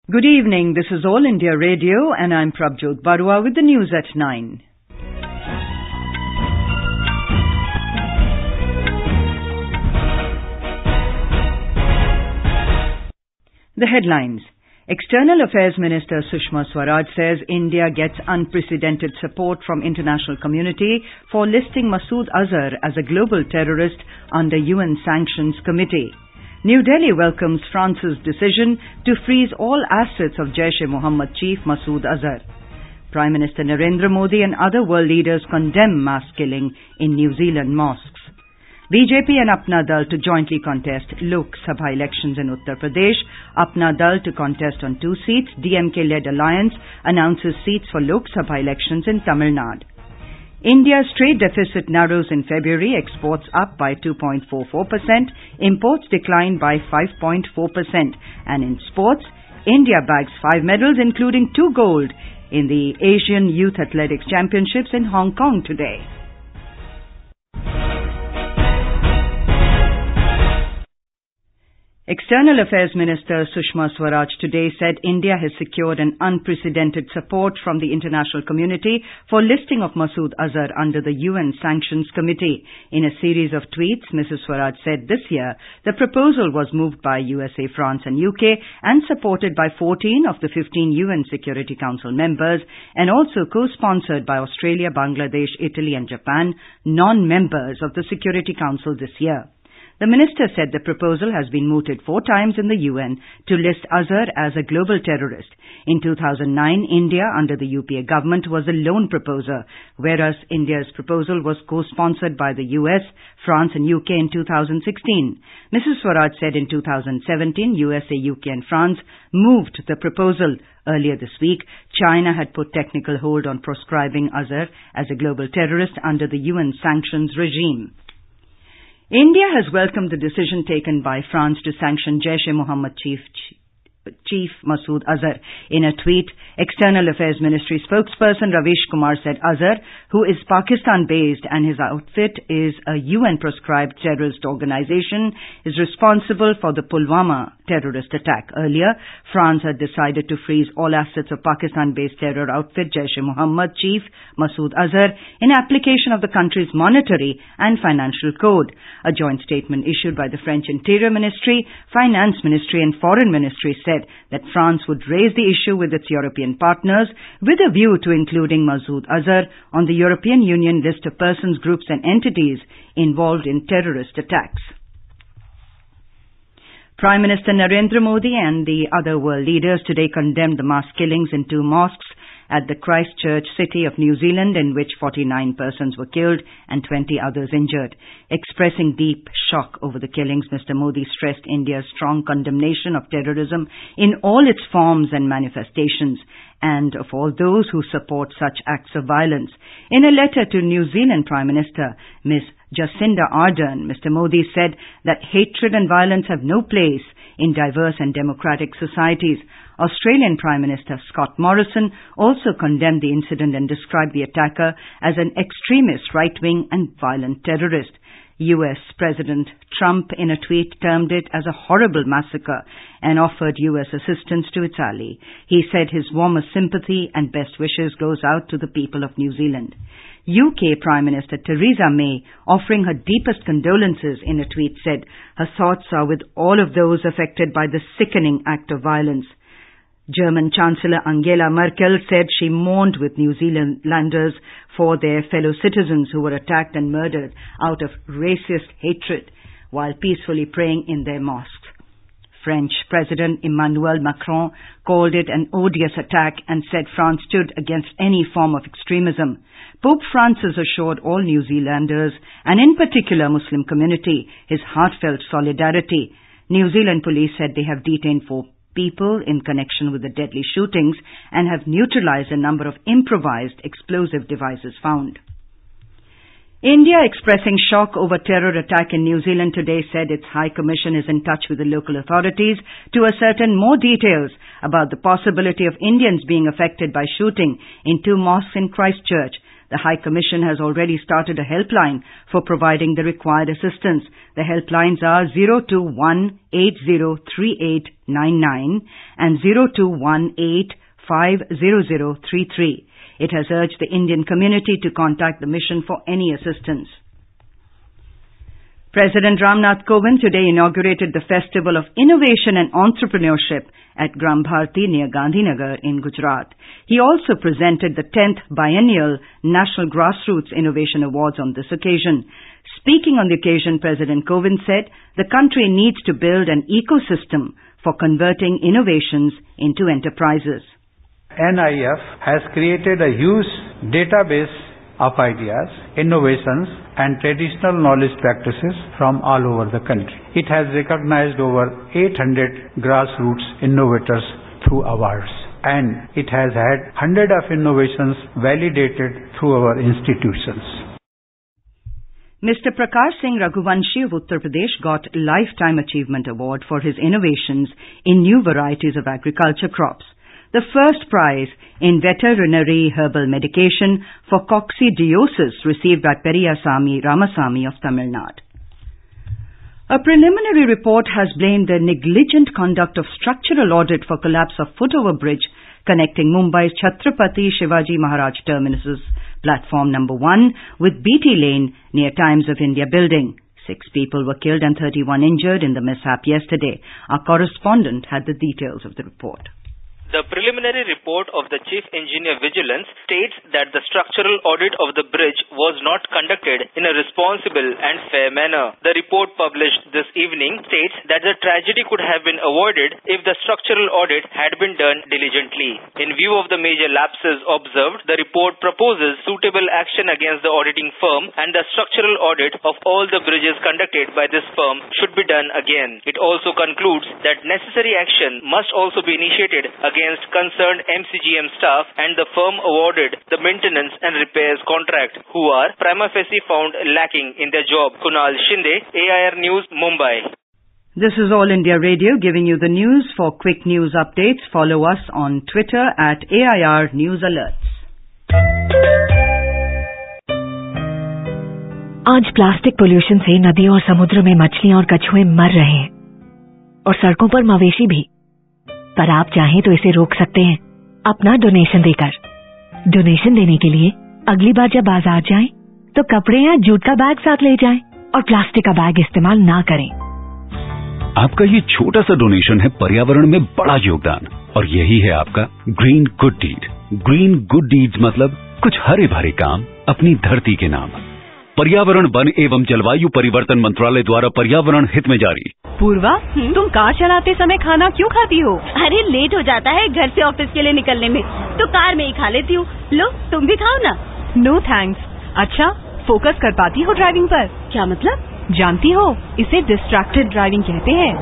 Good evening, this is All India Radio and I'm Prabjot Barua with the news at 9. The headlines. External Affairs Minister Sushma Swaraj says India gets unprecedented support from international community for listing Masood Azhar as a global terrorist under UN Sanctions Committee. New Delhi welcomes France's decision to freeze all assets of Jaish-e-Mohammed Chief Masood Azhar. Prime Minister Narendra Modi and other world leaders condemn mass killing in New Zealand mosques. BJP and Apna Dal to jointly contest Lok Sabha elections in Uttar Pradesh. Apna Dal to contest on 2 seats. DMK-led alliance announces seats for Lok Sabha elections in Tamil Nadu. India's trade deficit narrows in February, exports up by 2.44%, imports declined by 5.4%. And in sports, India bags 5 medals, including 2 gold, in the Asian Youth Athletics Championships in Hong Kong today. External Affairs Minister Sushma Swaraj today said India has secured an unprecedented support from the international community for listing of Masood Azhar under the UN Sanctions Committee. In a series of tweets, Mrs. Swaraj said this year the proposal was moved by USA, France and UK and supported by 14 of the 15 UN Security Council members and also co-sponsored by Australia, Bangladesh, Italy and Japan, non-members of the Security Council this year. The minister said the proposal has been mooted 4 times in the UN to list Azhar as a global terrorist. In 2009, India, under the UPA government, was the lone proposer, whereas India's proposal was co-sponsored by the US, France and UK in 2016. Mrs. Swaraj said in 2017, USA, UK and France moved the proposal. Earlier this week, China had put technical hold on proscribing Azhar as a global terrorist under the UN sanctions regime. India has welcomed the decision taken by France to sanction Jaish-e-Mohammed Chief Masood Azhar. In a tweet, External Affairs Ministry spokesperson Ravish Kumar said Azhar, who is Pakistan-based and his outfit is a UN-proscribed terrorist organization, is responsible for the Pulwama terrorist attack. Earlier, France had decided to freeze all assets of Pakistan-based terror outfit Jaish-e-Mohammed Chief Masood Azhar in application of the country's monetary and financial code. A joint statement issued by the French Interior Ministry, Finance Ministry and Foreign Ministry said that France would raise the issue with its European partners with a view to including Masood Azhar on the European Union list of persons, groups and entities involved in terrorist attacks. Prime Minister Narendra Modi and the other world leaders today condemned the mass killings in 2 mosques at the Christchurch city of New Zealand, in which 49 persons were killed and 20 others injured. Expressing deep shock over the killings, Mr. Modi stressed India's strong condemnation of terrorism in all its forms and manifestations, and of all those who support such acts of violence. In a letter to New Zealand Prime Minister Ms. Jacinda Ardern, Mr. Modi said that hatred and violence have no place in diverse and democratic societies. Australian Prime Minister Scott Morrison also condemned the incident and described the attacker as an extremist, right-wing and violent terrorist. US President Trump in a tweet termed it as a horrible massacre and offered US assistance to its ally. He said his warmest sympathy and best wishes goes out to the people of New Zealand. UK Prime Minister Theresa May, offering her deepest condolences in a tweet, said her thoughts are with all of those affected by the sickening act of violence. German Chancellor Angela Merkel said she mourned with New Zealanders for their fellow citizens who were attacked and murdered out of racist hatred while peacefully praying in their mosques. French President Emmanuel Macron called it an odious attack and said France stood against any form of extremism. Pope Francis assured all New Zealanders, and in particular Muslim community, his heartfelt solidarity. New Zealand police said they have detained 4 people in connection with the deadly shootings and have neutralized a number of improvised explosive devices found. India, expressing shock over terror attack in New Zealand today, said its High Commission is in touch with the local authorities to ascertain more details about the possibility of Indians being affected by shooting in 2 mosques in Christchurch. The High Commission has already started a helpline for providing the required assistance. The helplines are 021-803899 and 021-850033. It has urged the Indian community to contact the mission for any assistance. President Ram Nath Kovind today inaugurated the Festival of Innovation and Entrepreneurship at Gram Bharti near Gandhinagar in Gujarat. He also presented the 10th Biennial National Grassroots Innovation Awards on this occasion. Speaking on the occasion, President Kovind said the country needs to build an ecosystem for converting innovations into enterprises. NIF has created a huge database of ideas, innovations and traditional knowledge practices from all over the country. It has recognized over 800 grassroots innovators through awards, and it has had hundreds of innovations validated through our institutions. Mr. Prakash Singh Raghavan of Uttar Pradesh got Lifetime Achievement Award for his innovations in new varieties of agriculture crops. The first prize in veterinary herbal medication for coccidiosis received by Periyasamy Ramasamy of Tamil Nadu. A preliminary report has blamed the negligent conduct of structural audit for collapse of footover bridge connecting Mumbai's Chhatrapati Shivaji Maharaj Terminus's platform number 1 with BT Lane near Times of India building. 6 people were killed and 31 injured in the mishap yesterday. Our correspondent had the details of the report. The preliminary report of the Chief Engineer Vigilance states that the structural audit of the bridge was not conducted in a responsible and fair manner. The report published this evening states that the tragedy could have been avoided if the structural audit had been done diligently. In view of the major lapses observed, the report proposes suitable action against the auditing firm, and the structural audit of all the bridges conducted by this firm should be done again. It also concludes that necessary action must also be initiated against concerned MCGM staff and the firm awarded the maintenance and repairs contract, who are prima facie found lacking in their job. Kunal Shinde, AIR News, Mumbai. This is All India Radio giving you the news. For quick news updates, follow us on Twitter at AIR News Alerts. आज plastic pollution से नदियों और समुद्र में मछलियां और कछुए मर रहे हैं और सड़कों पर मवेशी भी। पर आप चाहें तो इसे रोक सकते हैं अपना डोनेशन देकर। डोनेशन देने के लिए अगली बार जब बाजार जाएं तो कपड़े या जूट का बैग साथ ले जाएं और प्लास्टिक का बैग इस्तेमाल ना करें। आपका ये छोटा सा डोनेशन है पर्यावरण में बड़ा योगदान, और यही है आपका green good deed. Green good deeds मतलब कुछ हरे भरे काम अपनी धरती के नाम। पर्यावरण, वन एवं जलवायु परिवर्तन मंत्रालय द्वारा पर्यावरण हित में जारी। पूर्वा, तुम कार चलाते समय खाना क्यों खाती हो? अरे लेट हो जाता है घर से ऑफिस के लिए निकलने में, तो कार में ही खा लेती हूँ। लो तुम भी खाओ ना। No thanks. अच्छा, फोकस कर पाती हो ड्राइविंग पर? क्या मतलब? जानती हो, इसे डिस्ट्रैक्टेड ड्राइविंग कहते हैं।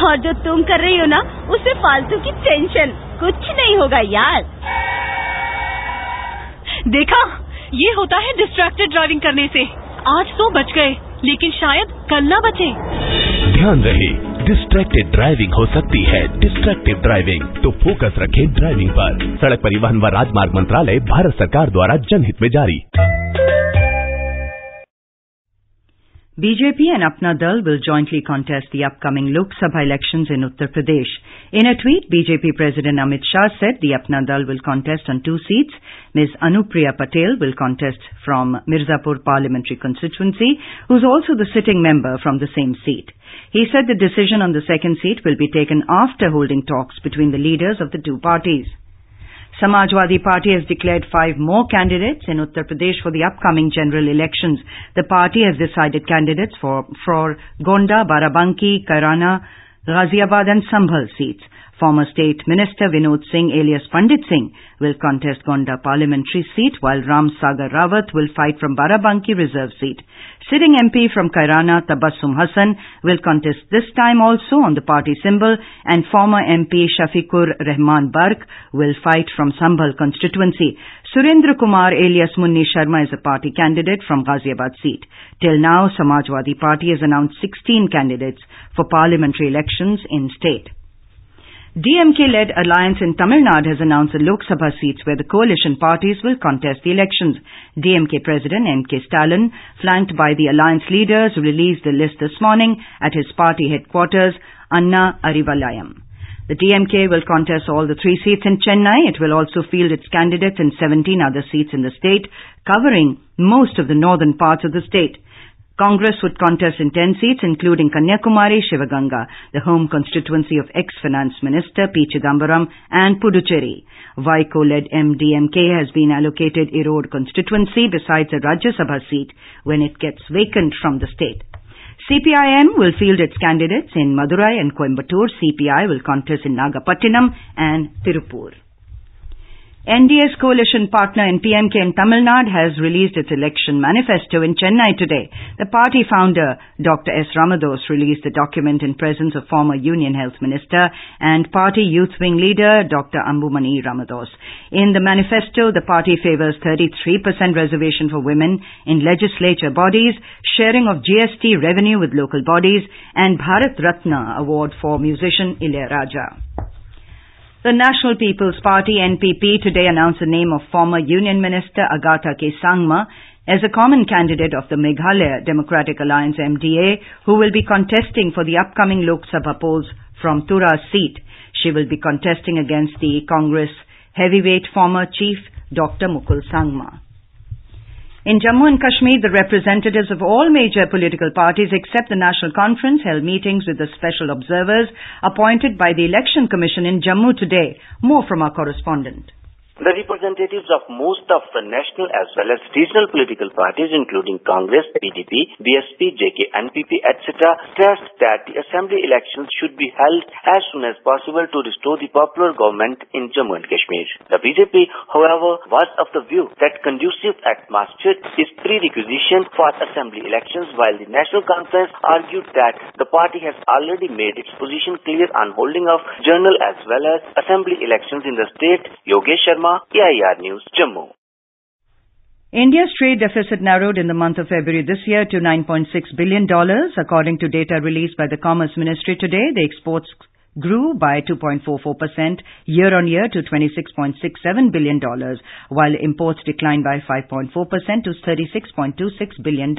और जो तुम कर रही हो ना, उससे फालतू की टेंशन कुछ नहीं होगा यार। देखा, ये होता है डिस्ट्रैक्टेड ड्राइविंग करने से। आज तो बच गए, लेकिन शायद कल ना बचे। ध्यान रहे, डिस्ट्रैक्टेड ड्राइविंग हो सकती है डिस्ट्रैक्टिव ड्राइविंग, तो फोकस रखें ड्राइविंग पर। सड़क परिवहन व राजमार्ग मंत्रालय, भारत सरकार द्वारा जनहित में जारी। BJP and Apna Dal will jointly contest the upcoming Lok Sabha elections in Uttar Pradesh. In a tweet, BJP President Amit Shah said the Apna Dal will contest on 2 seats. Ms. Anupriya Patel will contest from Mirzapur parliamentary constituency, who is also the sitting member from the same seat. He said the decision on the second seat will be taken after holding talks between the leaders of the two parties. Samajwadi Party has declared 5 more candidates in Uttar Pradesh for the upcoming general elections. The party has decided candidates for Gonda, Barabanki, Kairana, Ghaziabad and Sambhal seats. Former State Minister Vinod Singh alias Pandit Singh will contest Gonda parliamentary seat, while Ram Sagar Rawat will fight from Barabanki reserve seat. Sitting MP from Kairana, Tabassum Hassan, will contest this time also on the party symbol, and former MP Shafiqur Rahman Bark will fight from Sambhal constituency. Surendra Kumar alias Munni Sharma is a party candidate from Ghaziabad seat. Till now, Samajwadi Party has announced 16 candidates for parliamentary elections in state. DMK-led alliance in Tamil Nadu has announced the Lok Sabha seats where the coalition parties will contest the elections. DMK President M.K. Stalin, flanked by the alliance leaders, released the list this morning at his party headquarters, Anna Arivalayam. The DMK will contest all the 3 seats in Chennai. It will also field its candidates in 17 other seats in the state, covering most of the northern parts of the state. Congress would contest in 10 seats, including Kanyakumari, Shivaganga, the home constituency of ex-finance minister P. Chidambaram, and Puducherry. Vaiko-led MDMK has been allocated Erode constituency besides a Rajya Sabha seat when it gets vacant from the state. CPIM will field its candidates in Madurai and Coimbatore. CPI will contest in Nagapattinam and Tirupur. NDA's coalition partner in PMK in Tamil Nadu has released its election manifesto in Chennai today. The party founder, Dr. S. Ramados, released the document in presence of former Union Health Minister and party youth wing leader, Dr. Ambumani Ramados. In the manifesto, the party favors 33% reservation for women in legislature bodies, sharing of GST revenue with local bodies, and Bharat Ratna award for musician Ilayaraja. The National People's Party, NPP, today announced the name of former Union Minister Agatha K. Sangma as a common candidate of the Meghalaya Democratic Alliance, MDA, who will be contesting for the upcoming Lok Sabha polls from Tura seat. She will be contesting against the Congress heavyweight former chief, Dr. Mukul Sangma. In Jammu and Kashmir, the representatives of all major political parties except the National Conference held meetings with the special observers appointed by the Election Commission in Jammu today. More from our correspondent. The representatives of most of the national as well as regional political parties including Congress, PDP, BSP, JK, NPP, etc. stressed that the assembly elections should be held as soon as possible to restore the popular government in Jammu and Kashmir. The BJP, however, was of the view that conducive atmosphere is prerequisite for assembly elections, while the National Conference argued that the party has already made its position clear on holding of general as well as assembly elections in the state. Yogesh Sharma, AIR News, Jammu. India's trade deficit narrowed in the month of February this year to $9.6 billion. According to data released by the Commerce Ministry today, the exports grew by 2.44% year-on-year to $26.67 billion, while imports declined by 5.4% to $36.26 billion.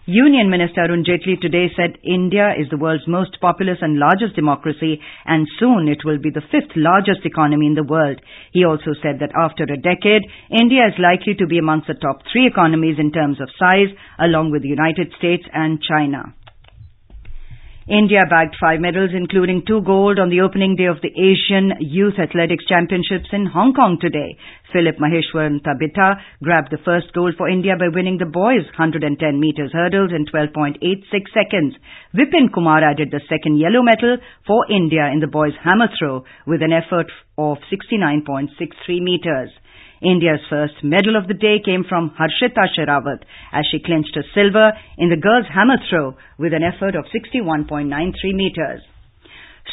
Union Minister Arun Jaitley today said India is the world's most populous and largest democracy, and soon it will be the 5th largest economy in the world. He also said that after a decade, India is likely to be amongst the top 3 economies in terms of size, along with the United States and China. India bagged 5 medals, including 2 gold, on the opening day of the Asian Youth Athletics Championships in Hong Kong today. Philip Maheshwaran Tabita grabbed the first gold for India by winning the boys' 110 meters hurdles in 12.86 seconds. Vipin Kumar added the second yellow medal for India in the boys' hammer throw with an effort of 69.63 meters. India's first medal of the day came from Harshita Sherawat as she clinched a silver in the girls' hammer throw with an effort of 61.93 meters.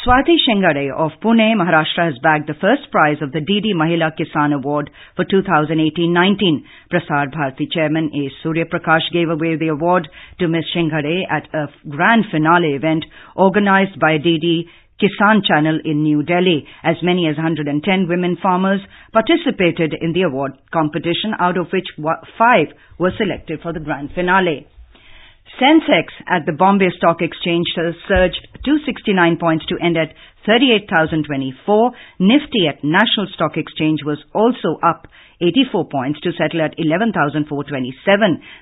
Swati Shengade of Pune, Maharashtra has bagged the first prize of the DD Mahila Kisan Award for 2018-19. Prasar Bharati Chairman A. Surya Prakash gave away the award to Ms. Shengade at a grand finale event organized by DD Kisan Channel in New Delhi. As many as 110 women farmers participated in the award competition, out of which 5 were selected for the grand finale. Sensex at the Bombay Stock Exchange surged 269 points to end at 38,024. Nifty at National Stock Exchange was also up 84 points to settle at 11,427.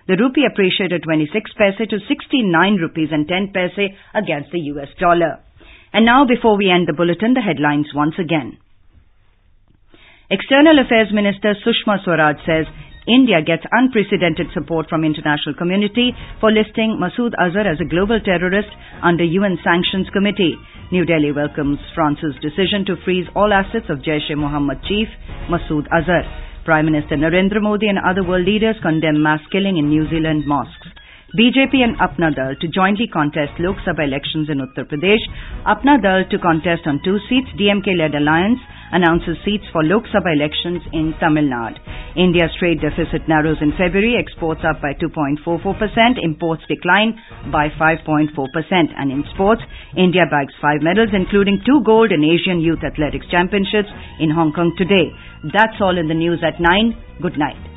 The rupee appreciated 26 paise to 69 rupees and 10 paise against the US dollar. And now, before we end the bulletin, the headlines once again. External Affairs Minister Sushma Swaraj says India gets unprecedented support from international community for listing Masood Azhar as a global terrorist under UN Sanctions Committee. New Delhi welcomes France's decision to freeze all assets of Jaish-e-Mohammed Chief Masood Azhar. Prime Minister Narendra Modi and other world leaders condemn mass killing in New Zealand Mosques. BJP and Apna Dal to jointly contest Lok Sabha elections in Uttar Pradesh. Apna Dal to contest on 2 seats. DMK-led alliance announces seats for Lok Sabha elections in Tamil Nadu. India's trade deficit narrows in February. Exports up by 2.44%. Imports decline by 5.4%. And in sports, India bags 5 medals, including 2 gold in Asian Youth Athletics Championships in Hong Kong today. That's all in the news at 9. Good night.